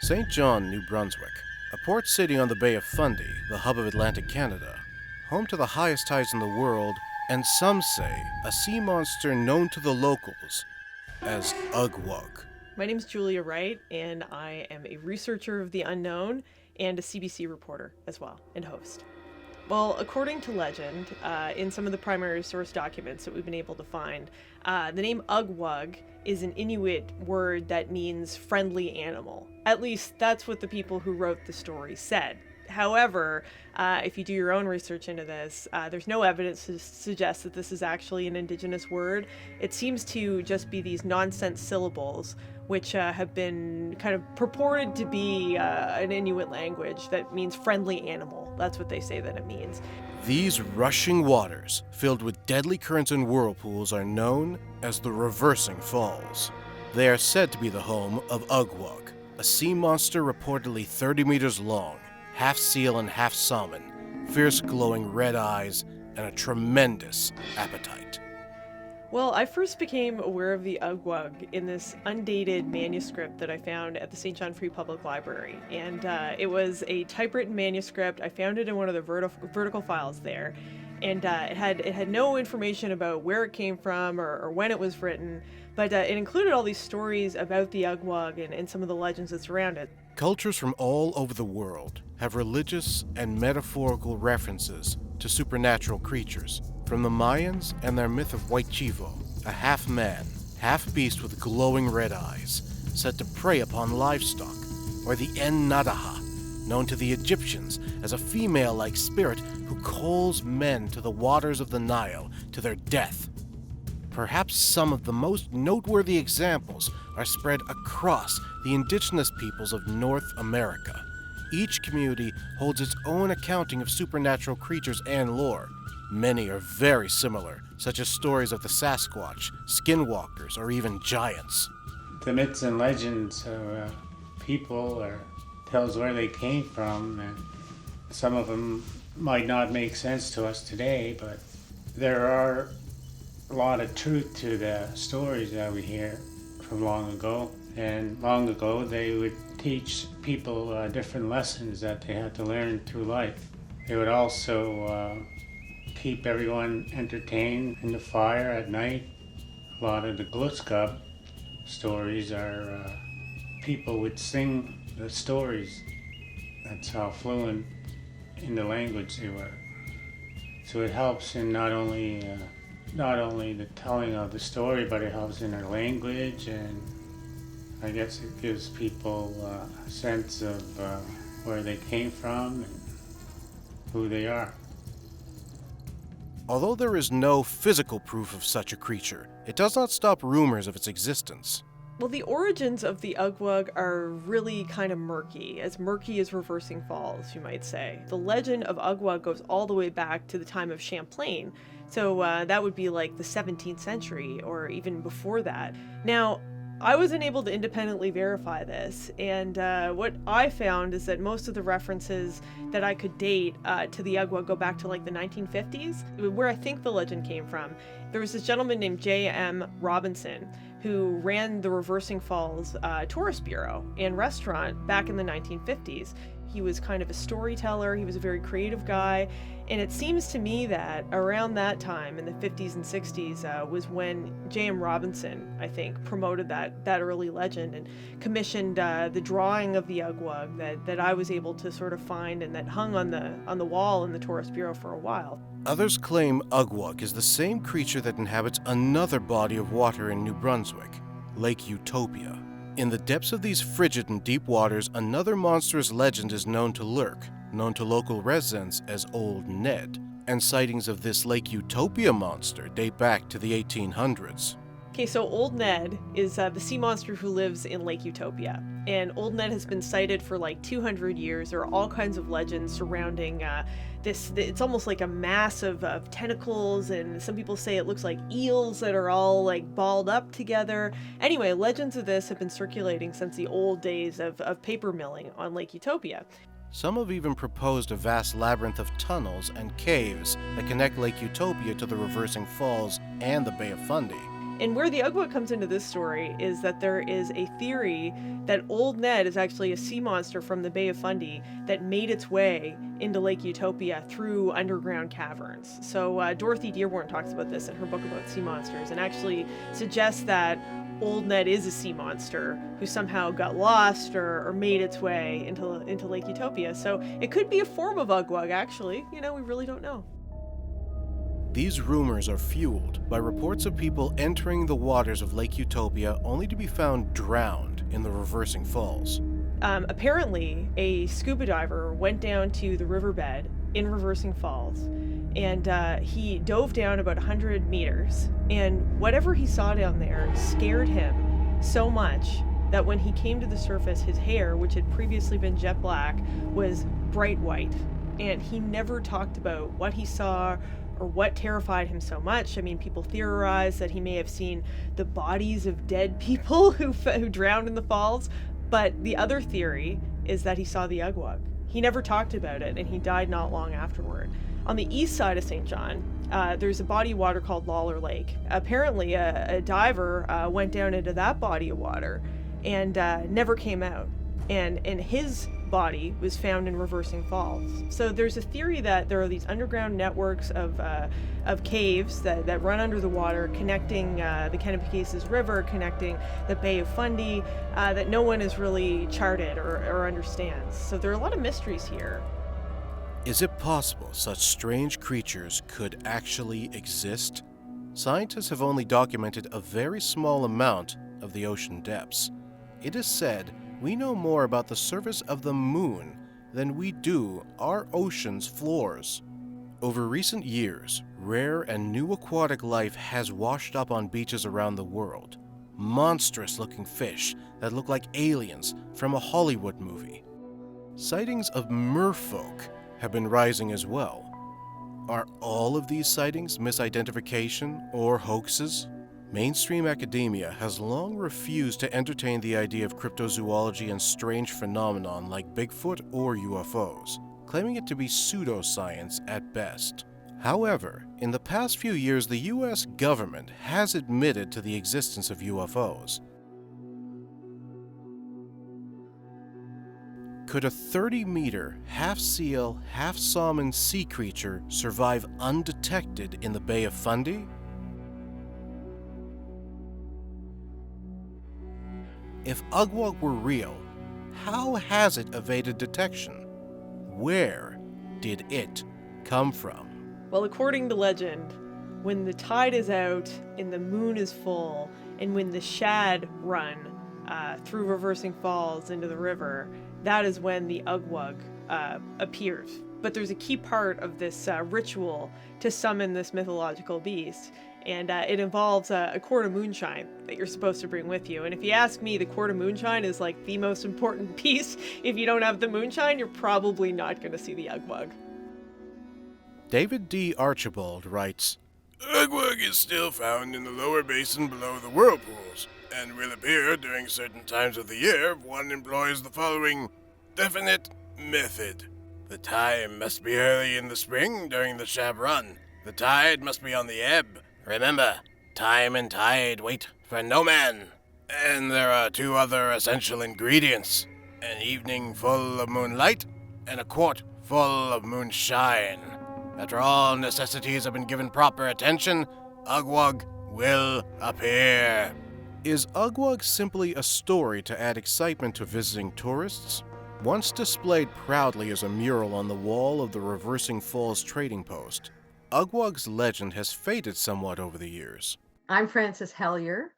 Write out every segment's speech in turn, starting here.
St. John, New Brunswick, a port city on the Bay of Fundy, the hub of Atlantic Canada, home to the highest tides in the world, and some say a sea monster known to the locals as Ug Wug. My name is Julia Wright, and I am a researcher of the unknown and a CBC reporter as well, and host. Well, according to legend, in some of the primary source documents that we've been able to find, the name Ug Wug is an Inuit word that means friendly animal. At least that's what the people who wrote the story said. However, if you do your own research into this, there's no evidence to suggest that this is actually an indigenous word. It seems to just be these nonsense syllables, which have been kind of purported to be an Inuit language that means friendly animal. That's what they say that it means. These rushing waters, filled with deadly currents and whirlpools, are known as the Reversing Falls. They are said to be the home of Ug Wug, a sea monster reportedly 30 meters long, half seal and half salmon, fierce glowing red eyes, and a tremendous appetite. Well, I first became aware of the Ug Wug in this undated manuscript that I found at the St. John Free Public Library. And it was a typewritten manuscript. I found it in one of the vertical files there. And it had no information about where it came from or when it was written, but it included all these stories about the Ug Wug and some of the legends that surround it. Cultures from all over the world have religious and metaphorical references to supernatural creatures, from the Mayans and their myth of White Chivo, a half-man, half-beast with glowing red eyes, said to prey upon livestock, or the En Nadaha, known to the Egyptians as a female-like spirit who calls men to the waters of the Nile to their death. Perhaps some of the most noteworthy examples are spread across the indigenous peoples of North America. Each community holds its own accounting of supernatural creatures and lore. Many are very similar, such as stories of the Sasquatch, skinwalkers, or even giants. The myths and legends of people tells where they came from, and some of them might not make sense to us today, but there are a lot of truth to the stories that we hear from long ago. And long ago, they would teach people different lessons that they had to learn through life. They would also keep everyone entertained in the fire at night. A lot of the Glutskab stories are people would sing the stories. That's how fluent in the language they were. So it helps in not only the telling of the story, but it helps in their language, and I guess it gives people a sense of where they came from and who they are. Although there is no physical proof of such a creature, it does not stop rumors of its existence. Well, the origins of the Ug Wug are really kind of murky as Reversing Falls, you might say. The legend of Ug Wug goes all the way back to the time of Champlain, so that would be like the 17th century or even before that. Now, I wasn't able to independently verify this, and what I found is that most of the references that I could date to the Ug Wug go back to like the 1950s, where I think the legend came from. There was this gentleman named J.M. Robinson who ran the Reversing Falls Tourist Bureau and restaurant back in the 1950s. He was kind of a storyteller, he was a very creative guy, and it seems to me that around that time, in the 50s and 60s, was when J.M. Robinson, I think, promoted that early legend and commissioned the drawing of the Ug Wug that I was able to sort of find and that hung on the wall in the Tourist Bureau for a while. Others claim Ug Wug is the same creature that inhabits another body of water in New Brunswick, Lake Utopia. In the depths of these frigid and deep waters, another monstrous legend is known to lurk, known to local residents as Old Ned, and sightings of this Lake Utopia monster date back to the 1800s. Okay, so Old Ned is the sea monster who lives in Lake Utopia. And Old Ned has been sighted for like 200 years. There are all kinds of legends surrounding this. It's almost like a mass of tentacles, and some people say it looks like eels that are all like balled up together. Anyway, legends of this have been circulating since the old days of paper milling on Lake Utopia. Some have even proposed a vast labyrinth of tunnels and caves that connect Lake Utopia to the Reversing Falls and the Bay of Fundy. And where the Ug Wug comes into this story is that there is a theory that Old Ned is actually a sea monster from the Bay of Fundy that made its way into Lake Utopia through underground caverns. So Dorothy Dearborn talks about this in her book about sea monsters and actually suggests that Old Ned is a sea monster who somehow got lost or made its way into Lake Utopia. So it could be a form of Ug Wug, actually. We really don't know. These rumors are fueled by reports of people entering the waters of Lake Utopia only to be found drowned in the reversing falls. Apparently, a scuba diver went down to the riverbed in Reversing Falls, and he dove down about 100 meters, and whatever he saw down there scared him so much that when he came to the surface, his hair, which had previously been jet black, was bright white, and he never talked about what he saw or what terrified him so much. I mean, people theorize that he may have seen the bodies of dead people who drowned in the falls, but the other theory is that he saw the Ug Wug. He never talked about it, and he died not long afterward. On the east side of St. John, there's a body of water called Lawler Lake. Apparently, a diver went down into that body of water and never came out. And his body was found in Reversing Falls. So there's a theory that there are these underground networks of caves that run under the water, connecting the Kennebecasis River, connecting the Bay of Fundy, that no one has really charted or understands. So there are a lot of mysteries here. Is it possible such strange creatures could actually exist? Scientists have only documented a very small amount of the ocean depths. It is said we know more about the surface of the moon than we do our ocean's floors. Over recent years, rare and new aquatic life has washed up on beaches around the world. Monstrous-looking fish that look like aliens from a Hollywood movie. Sightings of merfolk have been rising as well. Are all of these sightings misidentification or hoaxes? Mainstream academia has long refused to entertain the idea of cryptozoology and strange phenomenon like Bigfoot or UFOs, claiming it to be pseudoscience at best. However, in the past few years, the US government has admitted to the existence of UFOs. Could a 30-meter, half-seal, half-salmon sea creature survive undetected in the Bay of Fundy? If Ug Wug were real, how has it evaded detection? Where did it come from? Well, according to legend, when the tide is out and the moon is full, and when the shad run through Reversing Falls into the river, that is when the Ug Wug appears. But there's a key part of this ritual to summon this mythological beast, and it involves a quart of moonshine that you're supposed to bring with you. And if you ask me, the quart of moonshine is like the most important piece. If you don't have the moonshine, you're probably not going to see the Ug Wug. David D. Archibald writes, Ug Wug is still found in the lower basin below the whirlpools, and will appear during certain times of the year if one employs the following definite method. The time must be early in the spring during the shab run. The tide must be on the ebb. Remember, time and tide wait for no man. And there are two other essential ingredients. An evening full of moonlight, and a quart full of moonshine. After all necessities have been given proper attention, Ug Wug will appear. Is Ug Wug simply a story to add excitement to visiting tourists? Once displayed proudly as a mural on the wall of the Reversing Falls trading post, Ug Wug's legend has faded somewhat over the years. I'm Frances Hellier,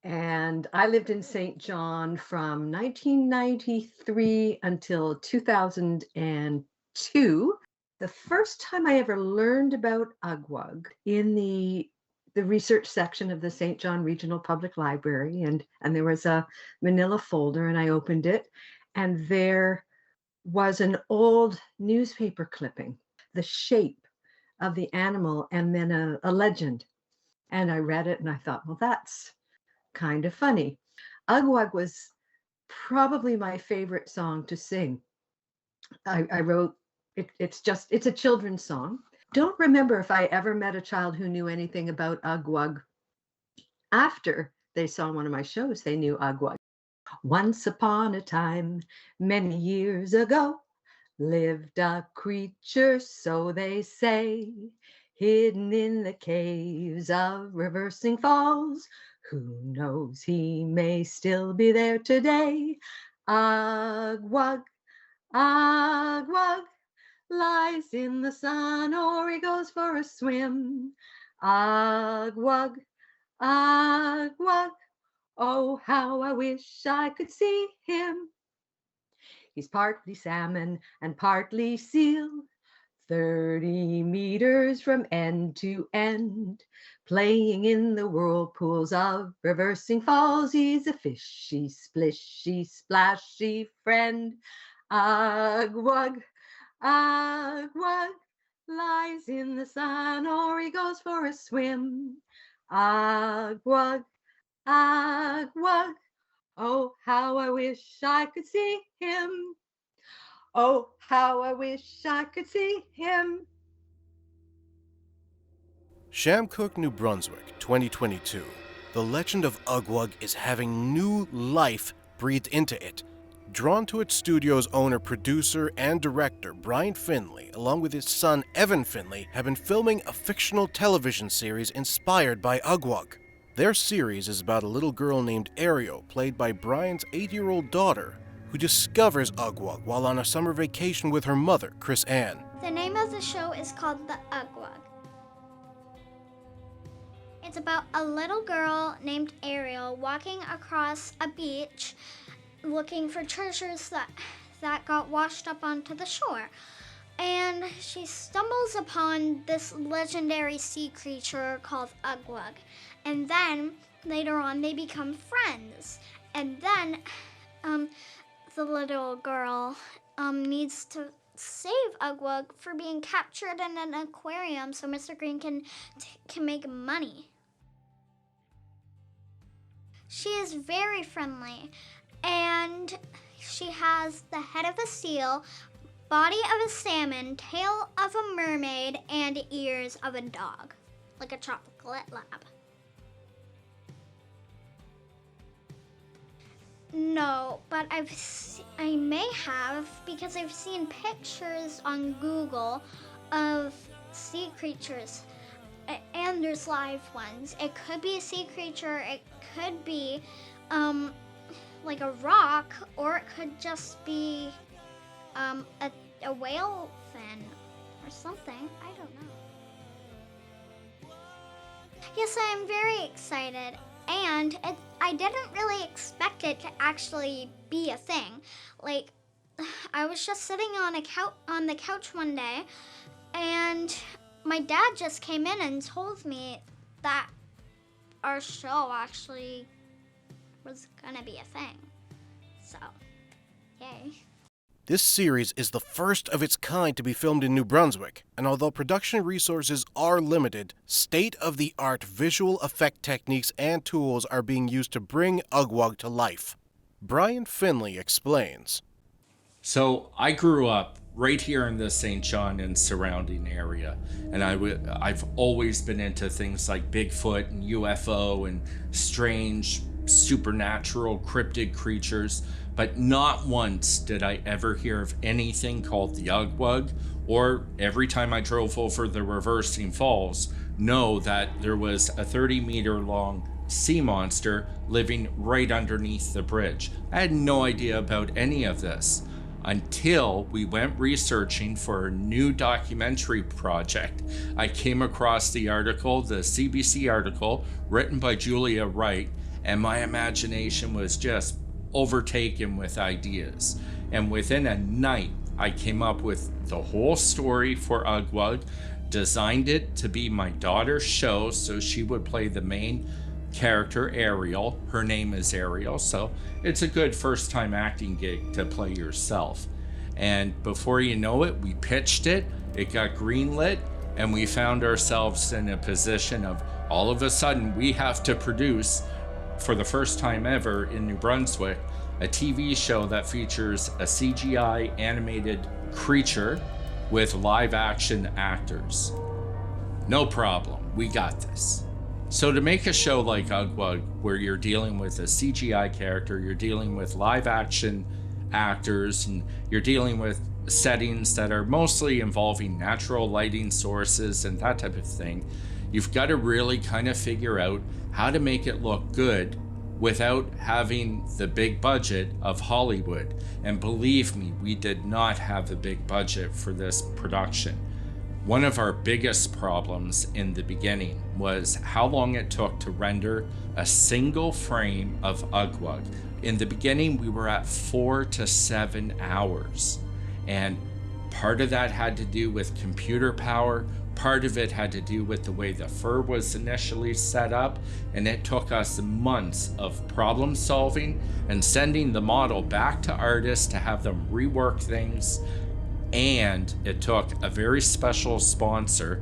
and I lived in St. John from 1993 until 2002. The first time I ever learned about Ug Wug in the research section of the St. John Regional Public Library, and there was a manila folder, and I opened it, and there was an old newspaper clipping, the shape of the animal, and then a legend. And I read it and I thought, well, that's kind of funny. Ug Wug was probably my favorite song to sing. I wrote it. It's a children's song. Don't remember if I ever met a child who knew anything about Ug Wug after they saw one of my shows, they knew Ug Wug. Once upon a time, many years ago, lived a creature, so they say, hidden in the caves of Reversing Falls. Who knows, he may still be there today. Ug Wug, Ug Wug, lies in the sun or he goes for a swim. Ug Wug, Ug Wug, oh, how I wish I could see him. He's partly salmon and partly seal, 30 meters from end to end. Playing in the whirlpools of Reversing Falls, he's a fishy, splishy, splashy friend. Ug Wug, Ug Wug, lies in the sun or he goes for a swim. Ug Wug, Ug Wug, oh, how I wish I could see him. Oh, how I wish I could see him. Shamcook, New Brunswick, 2022. The legend of Ug Wug is having new life breathed into it. Drawn to its studio's owner, producer, and director, Brian Finley, along with his son, Evan Finley, have been filming a fictional television series inspired by Ug Wug. Their series is about a little girl named Ariel, played by Brian's 8-year-old daughter, who discovers Ug Wug while on a summer vacation with her mother, Chris Ann. The name of the show is called The Ug Wug. It's about a little girl named Ariel walking across a beach looking for treasures that got washed up onto the shore. And she stumbles upon this legendary sea creature called Ug Wug. And then later on they become friends. And then the little girl needs to save Ug Wug for being captured in an aquarium so Mr. Green can make money. She is very friendly, and she has the head of a seal, body of a salmon, tail of a mermaid, and ears of a dog, like a chocolate lab. No, but I may have, because I've seen pictures on Google of sea creatures, and there's live ones. It could be a sea creature, it could be like a rock, or it could just be a whale fin or something. I don't know. Yes, I am very excited, and I didn't really expect it to actually be a thing. Like, I was just sitting on the couch one day, and my dad just came in and told me that our show actually was gonna be a thing. So, yay. This series is the first of its kind to be filmed in New Brunswick, and although production resources are limited, state-of-the-art visual effect techniques and tools are being used to bring Ug Wug to life. Brian Finley explains. So I grew up right here in the St. John and surrounding area, and I've always been into things like Bigfoot and UFO and strange supernatural cryptid creatures, but not once did I ever hear of anything called the Ug Wug, or every time I drove over the Reversing Falls, know that there was a 30-meter long sea monster living right underneath the bridge. I had no idea about any of this until we went researching for a new documentary project. I came across the article, the CBC article, written by Julia Wright, and my imagination was just overtaken with ideas. And within a night, I came up with the whole story for Ug Wug, designed it to be my daughter's show, so she would play the main character, Ariel. Her name is Ariel, so it's a good first-time acting gig to play yourself. And before you know it, we pitched it, it got greenlit, and we found ourselves in a position of, all of a sudden, we have to produce, for the first time ever in New Brunswick, a TV show that features a CGI animated creature with live action actors. No problem, we got this. So to make a show like Ug Wug, where you're dealing with a CGI character, you're dealing with live action actors, and you're dealing with settings that are mostly involving natural lighting sources and that type of thing, you've got to really kind of figure out how to make it look good without having the big budget of Hollywood. And believe me, we did not have a big budget for this production. One of our biggest problems in the beginning was how long it took to render a single frame of Ug Wug. In the beginning, we were at 4 to 7 hours. And part of that had to do with computer power. Part of it had to do with the way the fur was initially set up. And it took us months of problem solving and sending the model back to artists to have them rework things. And it took a very special sponsor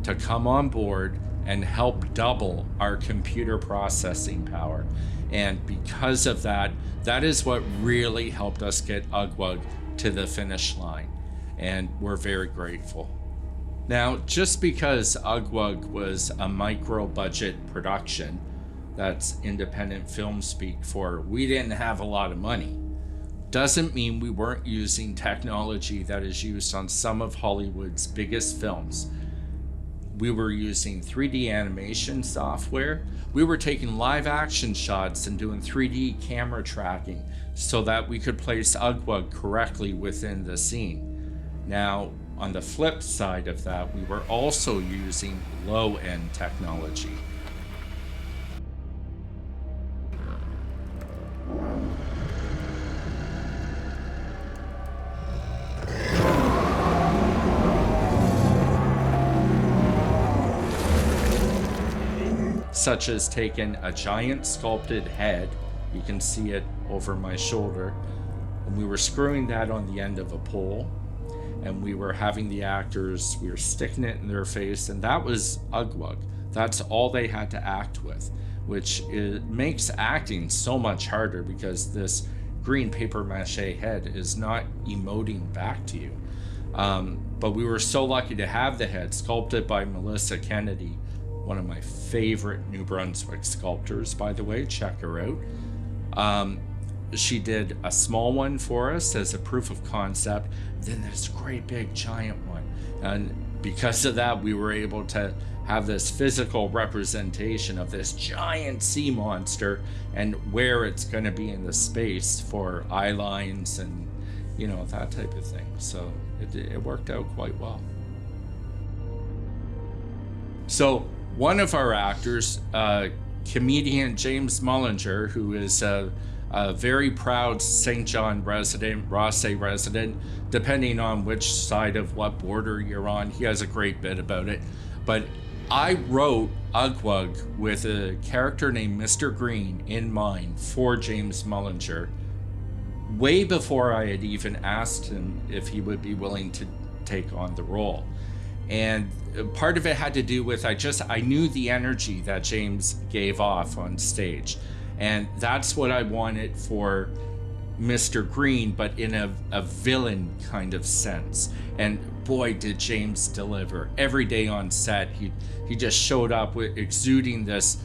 to come on board and help double our computer processing power. And because of that, that is what really helped us get Ug Wug to the finish line. And we're very grateful. Now, just because Ug Wug was a micro budget production, that's independent film speak for we didn't have a lot of money, doesn't mean we weren't using technology that is used on some of Hollywood's biggest films. We were using 3D animation software. We were taking live action shots and doing 3D camera tracking so that we could place Ug Wug correctly within the scene. Now, on the flip side of that, we were also using low-end technology. Such as taking a giant sculpted head, you can see it over my shoulder, and we were screwing that on the end of a pole, and we were having the actors, we were sticking it in their face, and that was Ug Wug. That's all they had to act with, which makes acting so much harder because this green paper mache head is not emoting back to you. But we were so lucky to have the head sculpted by Melissa Kennedy, one of my favorite New Brunswick sculptors, by the way. Check her out. She did a small one for us as a proof of concept, then this great big giant one. And because of that, we were able to have this physical representation of this giant sea monster and where it's going to be in the space for eye lines and, you know, that type of thing. So it worked out quite well. So one of our actors, comedian James Mullinger, who is a very proud St. John resident, Rossay resident, depending on which side of what border you're on, he has a great bit about it. But I wrote Ug Wug with a character named Mr. Green in mind for James Mullinger way before I had even asked him if he would be willing to take on the role. And part of it had to do with I knew the energy that James gave off on stage. And that's what I wanted for Mr. Green, but in a villain kind of sense. And boy, did James deliver. Every day on set, he just showed up with exuding this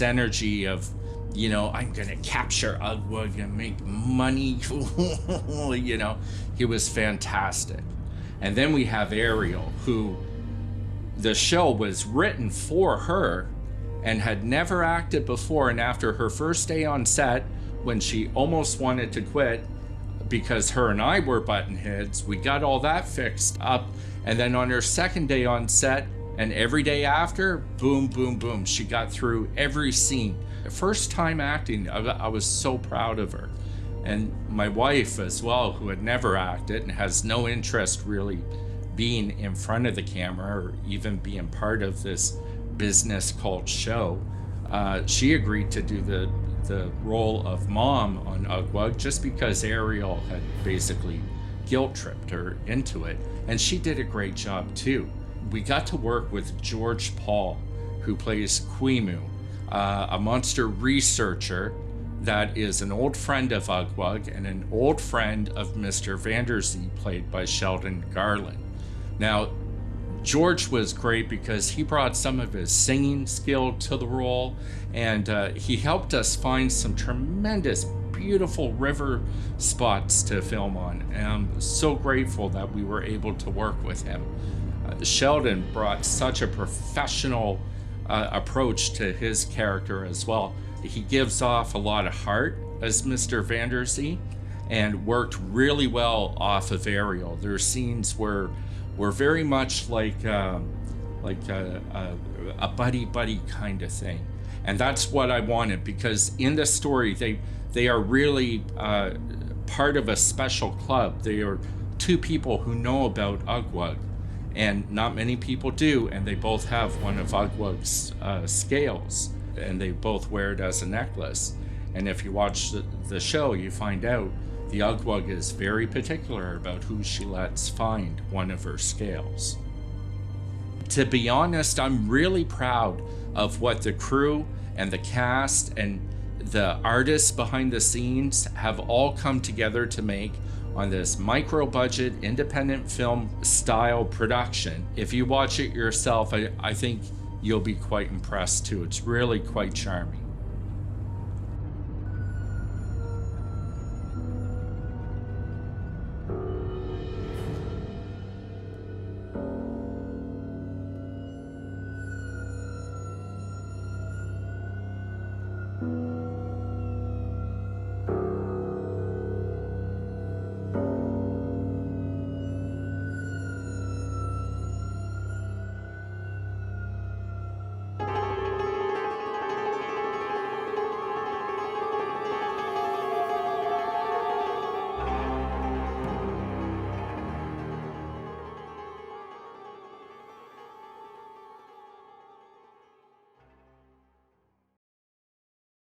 energy of, you know, I'm gonna capture Ug Wug and make money. You know, he was fantastic. And then we have Ariel, who the show was written for her and had never acted before. And after her first day on set, when she almost wanted to quit because her and I were button heads, we got all that fixed up. And then on her second day on set and every day after, boom, boom, boom, she got through every scene. First time acting, I was so proud of her. And my wife as well, who had never acted and has no interest really being in front of the camera or even being part of this business called show, she agreed to do the role of mom on Ug Wug just because Ariel had basically guilt tripped her into it. And she did a great job too. We got to work with George Paul, who plays Quimu, a monster researcher that is an old friend of Ug Wug and an old friend of Mr. Vanderzee, played by Sheldon Garland. Now, George was great because he brought some of his singing skill to the role, and he helped us find some tremendous, beautiful river spots to film on. And I'm so grateful that we were able to work with him. Sheldon brought such a professional approach to his character as well. He gives off a lot of heart as Mr. Vanderzee, and worked really well off of Ariel. Their scenes were very much like a buddy kind of thing, and that's what I wanted, because in the story they are really part of a special club. They are two people who know about Ug Wug, and not many people do, and they both have one of Ug Wug's scales, and they both wear it as a necklace. And if you watch the show, you find out the Ug Wug is very particular about who she lets find one of her scales. To be honest, I'm really proud of what the crew and the cast and the artists behind the scenes have all come together to make on this micro-budget independent film style production. If you watch it yourself, I think you'll be quite impressed too. It's really quite charming.